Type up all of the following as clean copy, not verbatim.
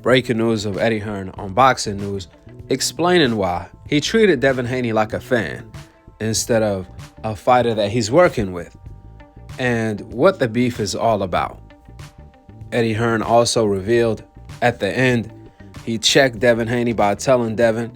Breaking news of Eddie Hearn on Boxing News, explaining why he treated Devin Haney like a fan instead of a fighter that he's working with, and what the beef is all about. Eddie Hearn also revealed at the end he checked Devin Haney by telling Devin,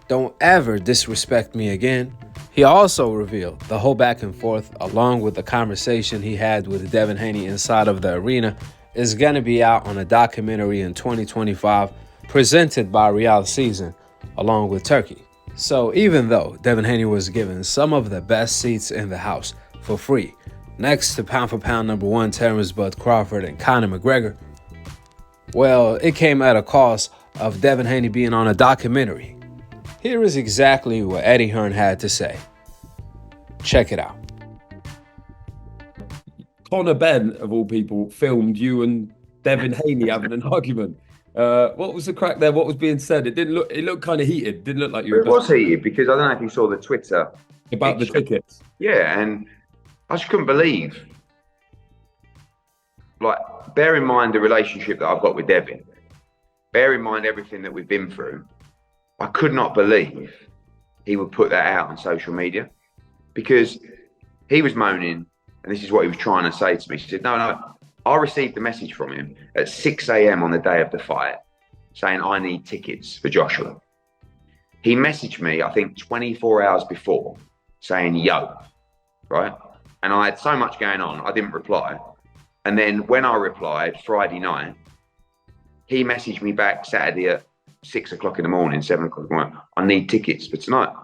"Don't ever disrespect me again." He also revealed the whole back and forth, along with the conversation he had with Devin Haney inside of the arena, is going to be out on a documentary in 2025 presented by Real Season along with Turkey. So even though Devin Haney was given some of the best seats in the house for free, next to pound for pound number one Terrence Bud Crawford and Conor McGregor, well, it came at a cost of Devin Haney being on a documentary. Here is exactly what Eddie Hearn had to say. Check it out. Conor Benn, of all people, filmed you and Devin Haney having an argument. What was the crack there? What was being said? It looked kind of heated. Didn't look like you were. It was heated because I don't know if you saw the Twitter about the tickets. Yeah, and I just couldn't believe. Like, bear in mind the relationship that I've got with Devin. Bear in mind everything that we've been through. I could not believe he would put that out on social media, because he was moaning, and this is what he was trying to say to me. He said, no, I received a message from him at 6 a.m. on the day of the fight saying, I need tickets for Joshua. He messaged me, I think 24 hours before, saying, yo, right? And I had so much going on, I didn't reply. And then when I replied Friday night, he messaged me back Saturday at 6 o'clock in the morning, 7 o'clock in the morning, I need tickets for tonight.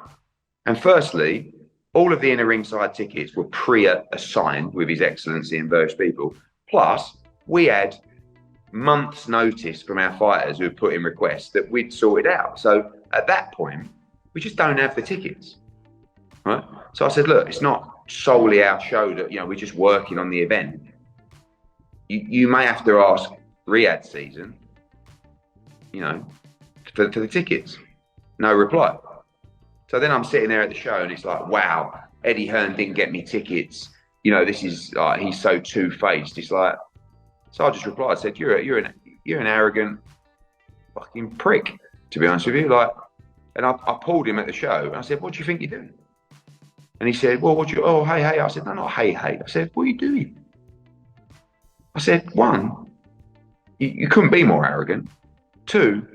And firstly, all of the inner ringside tickets were pre-assigned with His Excellency and various people. Plus, we had months' notice from our fighters who had put in requests that we'd sorted out. So at that point, we just don't have the tickets, right? So I said, look, it's not solely our show that, we're just working on the event. You may have to ask Riyadh Season, for the tickets. No reply. So then I'm sitting there at the show and it's like, wow, Eddie Hearn didn't get me tickets. This is like, he's so two-faced. It's like, so I just replied, I said, you're an arrogant fucking prick, to be honest with you. Like, and I pulled him at the show and I said, what do you think you're doing? And he said, well, hey. I said, no, not hey. I said, what are you doing? I said, one, you couldn't be more arrogant. Two,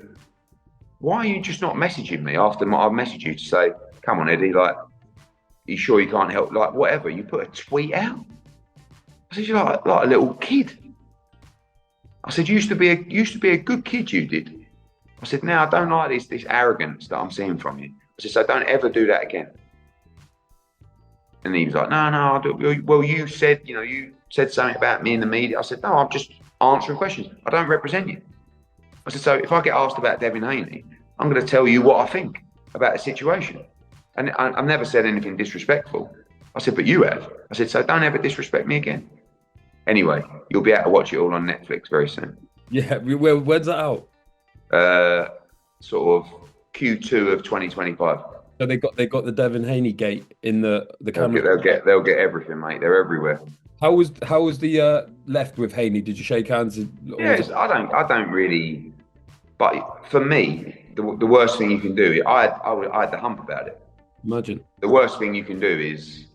why are you just not messaging me after I've messaged you to say, come on, Eddie, like, you sure you can't help? Like, whatever, you put a tweet out. I said, you're like a little kid. I said, you used to be a good kid, you did. I said, now I don't like this arrogance that I'm seeing from you. I said, so don't ever do that again. And he was like, no, I'll do it. Well, you said something about me in the media. I said, no, I'm just answering questions. I don't represent you. I said, so if I get asked about Devin Haney, I'm going to tell you what I think about the situation. And I've never said anything disrespectful. I said, but you have. I said, so don't ever disrespect me again. Anyway, you'll be able to watch it all on Netflix very soon. Yeah, when's that out? Sort of Q2 of 2025. So they got the Devin Haney gate in the camera. They'll get everything, mate. They're everywhere. How was the left with Haney? Did you shake hands? Yes, I don't really. But for me, the worst thing you can do, I had the hump about it. Imagine. The worst thing you can do is,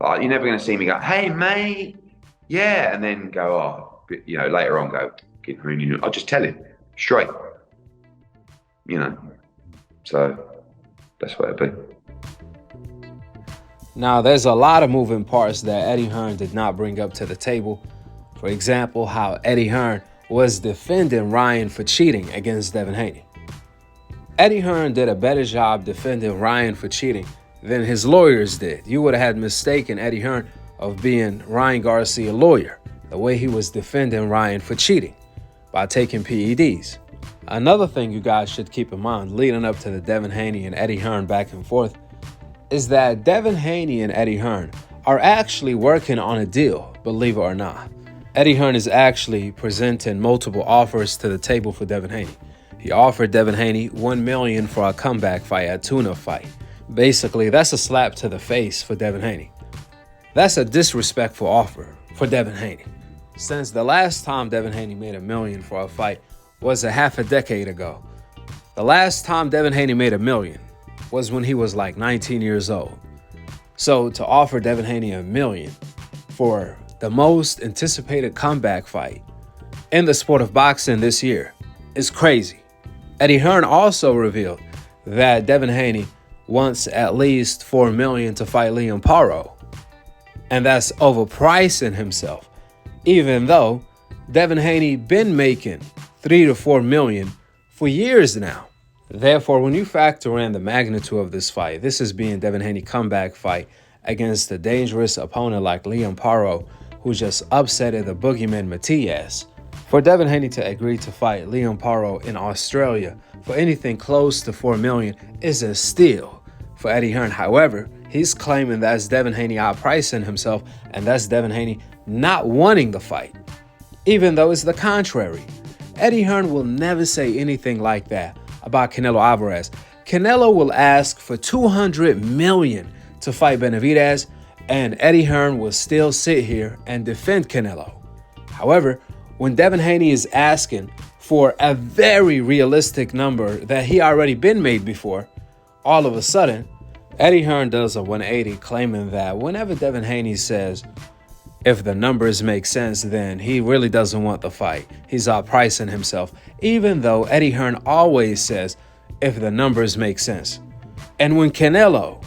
you're never going to see me go, hey, mate, yeah, and then go, later on go, kid, I'll just tell him straight, So that's what it'd be. Now, there's a lot of moving parts that Eddie Hearn did not bring up to the table. For example, how Eddie Hearn was defending Ryan for cheating against Devin Haney. Eddie Hearn did a better job defending Ryan for cheating than his lawyers did. You would have had mistaken Eddie Hearn of being Ryan Garcia's lawyer, the way he was defending Ryan for cheating by taking PEDs. Another thing you guys should keep in mind leading up to the Devin Haney and Eddie Hearn back and forth is that Devin Haney and Eddie Hearn are actually working on a deal, believe it or not. Eddie Hearn is actually presenting multiple offers to the table for Devin Haney. He offered Devin Haney $1 million for a comeback fight, a tuna fight. Basically, that's a slap to the face for Devin Haney. That's a disrespectful offer for Devin Haney, since the last time Devin Haney made $1 million for a fight was a half a decade ago. The last time Devin Haney made $1 million was when he was like 19 years old. So to offer Devin Haney $1 million for the most anticipated comeback fight in the sport of boxing this year is crazy. Eddie Hearn also revealed that Devin Haney wants at least $4 million to fight Liam Paro. And that's overpricing himself, even though Devin Haney been making $3 to $4 million for years now. Therefore, when you factor in the magnitude of this fight, this is being Devin Haney comeback fight against a dangerous opponent like Liam Paro, who just upsetted the boogeyman Matias. For Devin Haney to agree to fight Liam Paro in Australia for anything close to $4 million is a steal for Eddie Hearn. However, he's claiming that's Devin Haney outpricing himself, and that's Devin Haney not wanting the fight, even though it's the contrary. Eddie Hearn will never say anything like that about Canelo Alvarez. Canelo will ask for $200 million to fight Benavidez, and Eddie Hearn will still sit here and defend Canelo. However, when Devin Haney is asking for a very realistic number that he already been made before, all of a sudden, Eddie Hearn does a 180, claiming that whenever Devin Haney says, if the numbers make sense, then he really doesn't want the fight. He's outpricing himself, even though Eddie Hearn always says, if the numbers make sense. And when Canelo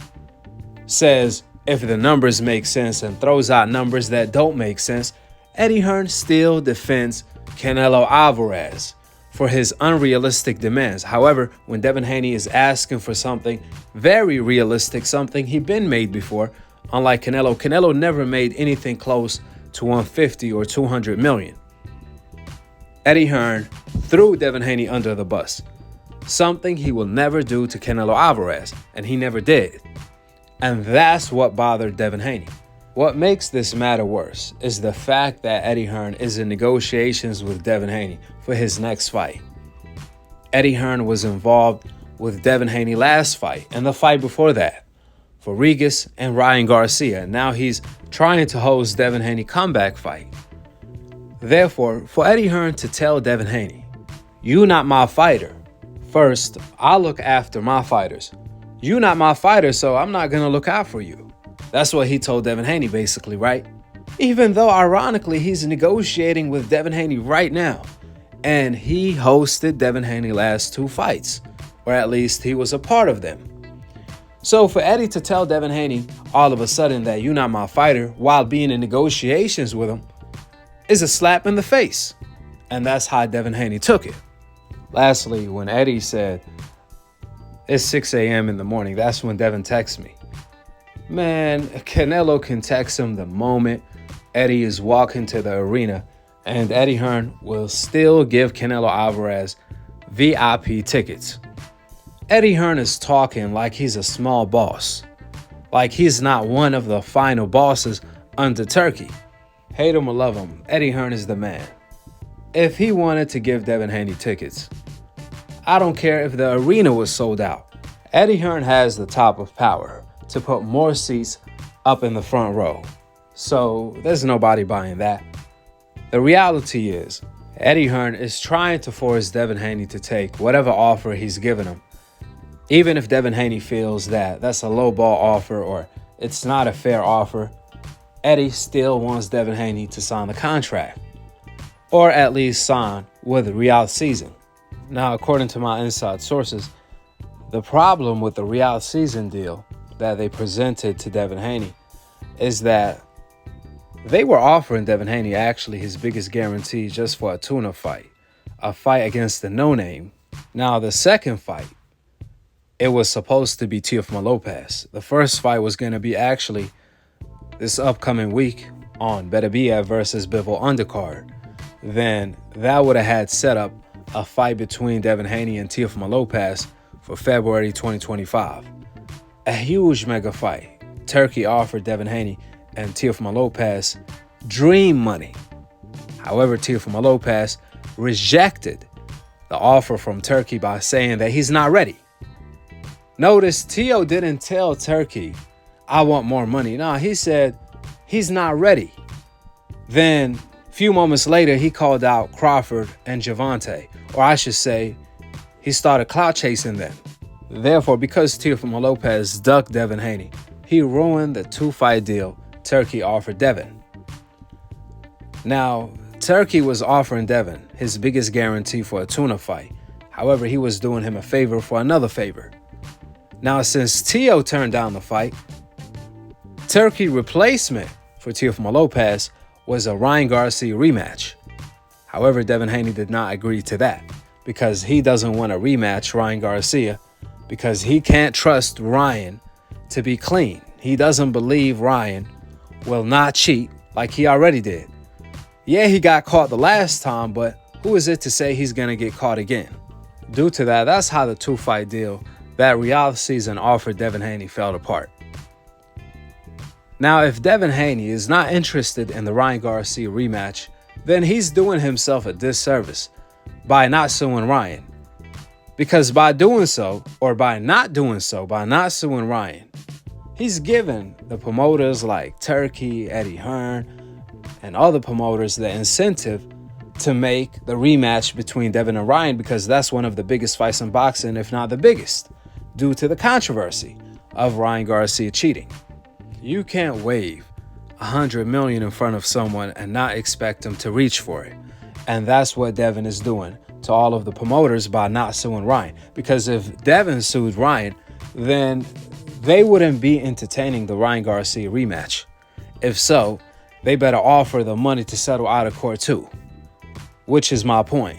says, if the numbers make sense, and throws out numbers that don't make sense, Eddie Hearn still defends Canelo Alvarez for his unrealistic demands. However, when Devin Haney is asking for something very realistic, something he'd been made before, unlike Canelo, Canelo never made anything close to 150 or 200 million. Eddie Hearn threw Devin Haney under the bus, something he will never do to Canelo Alvarez, and he never did. And that's what bothered Devin Haney. What makes this matter worse is the fact that Eddie Hearn is in negotiations with Devin Haney for his next fight. Eddie Hearn was involved with Devin Haney last fight and the fight before that for Regis and Ryan Garcia. Now he's trying to host Devin Haney comeback fight. Therefore, for Eddie Hearn to tell Devin Haney, you not my fighter. First, I'll look after my fighters. You not my fighter, so I'm not going to look out for you. That's what he told Devin Haney basically, right? Even though, ironically, he's negotiating with Devin Haney right now. And he hosted Devin Haney's last 2 fights, or at least he was a part of them. So for Eddie to tell Devin Haney all of a sudden that you're not my fighter while being in negotiations with him is a slap in the face. And that's how Devin Haney took it. Lastly, when Eddie said, it's 6 a.m. in the morning, that's when Devin texts me. Man, Canelo can text him the moment Eddie is walking to the arena, and Eddie Hearn will still give Canelo Alvarez VIP tickets. Eddie Hearn is talking like he's a small boss, like he's not one of the final bosses under Turkey. Hate him or love him, Eddie Hearn is the man. If he wanted to give Devin Haney tickets, I don't care if the arena was sold out. Eddie Hearn has the top of power to put more seats up in the front row. So there's nobody buying that. The reality is, Eddie Hearn is trying to force Devin Haney to take whatever offer he's given him. Even if Devin Haney feels that that's a low ball offer or it's not a fair offer, Eddie still wants Devin Haney to sign the contract, or at least sign with Riyadh season. Now, according to my inside sources, the problem with the Riyadh season deal that they presented to Devin Haney is that they were offering Devin Haney actually his biggest guarantee just for a tune-up fight, a fight against the no-name. Now, the second fight, it was supposed to be Teofimo Lopez. The first fight was going to be actually this upcoming week on Beterbiev versus Bivol undercard. Then that would have had set up a fight between Devin Haney and Teofimo Lopez for February 2025. A huge mega fight. Turkey offered Devin Haney and Teofimo Lopez dream money. However, Teofimo Lopez rejected the offer from Turkey by saying that he's not ready. Notice Teo didn't tell Turkey, I want more money. No, he said he's not ready. Then Few moments later, he called out Crawford and Gervonta, or I should say, he started clout chasing them. Therefore, because Teofimo Lopez ducked Devin Haney, he ruined the 2-fight deal Turkey offered Devin. Now, Turkey was offering Devin his biggest guarantee for a tuna fight. However, he was doing him a favor for another favor. Now, since Teo turned down the fight, Turkey replacement for Teofimo Lopez was a Ryan Garcia rematch. However, Devin Haney did not agree to that because he doesn't want to rematch Ryan Garcia because he can't trust Ryan to be clean. He doesn't believe Ryan will not cheat like he already did. Yeah, he got caught the last time, but who is it to say he's going to get caught again? Due to that, that's how the 2-fight deal that Riyadh season offered Devin Haney fell apart. Now, if Devin Haney is not interested in the Ryan Garcia rematch, then he's doing himself a disservice by not suing Ryan. Because by doing so, or by not doing so, by not suing Ryan, he's given the promoters like Turkey, Eddie Hearn, and other promoters the incentive to make the rematch between Devin and Ryan because that's one of the biggest fights in boxing, if not the biggest, due to the controversy of Ryan Garcia cheating. You can't wave $100 million in front of someone and not expect them to reach for it. And that's what Devin is doing to all of the promoters by not suing Ryan. Because if Devin sued Ryan, then they wouldn't be entertaining the Ryan Garcia rematch. If so, they better offer the money to settle out of court too. Which is my point.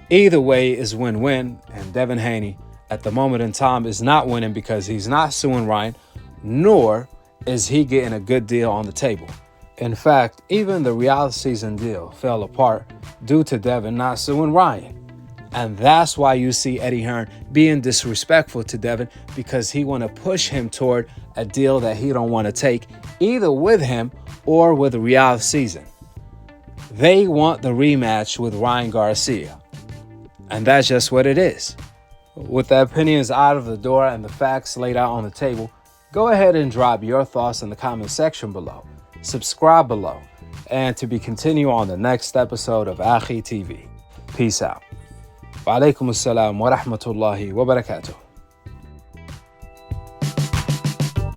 Either way is win-win, and Devin Haney at the moment in time is not winning because he's not suing Ryan, nor is he getting a good deal on the table. In fact, even the Riyadh season deal fell apart due to Devin not suing Ryan. And that's why you see Eddie Hearn being disrespectful to Devin because he want to push him toward a deal that he don't want to take either with him or with Riyadh season. They want the rematch with Ryan Garcia. And that's just what it is. With the opinions out of the door and the facts laid out on the table, go ahead and drop your thoughts in the comment section below. Subscribe below. And to be continued on the next episode of Akhi TV. Peace out. Wa alaikum assalam wa rahmatullahi wa barakatuh.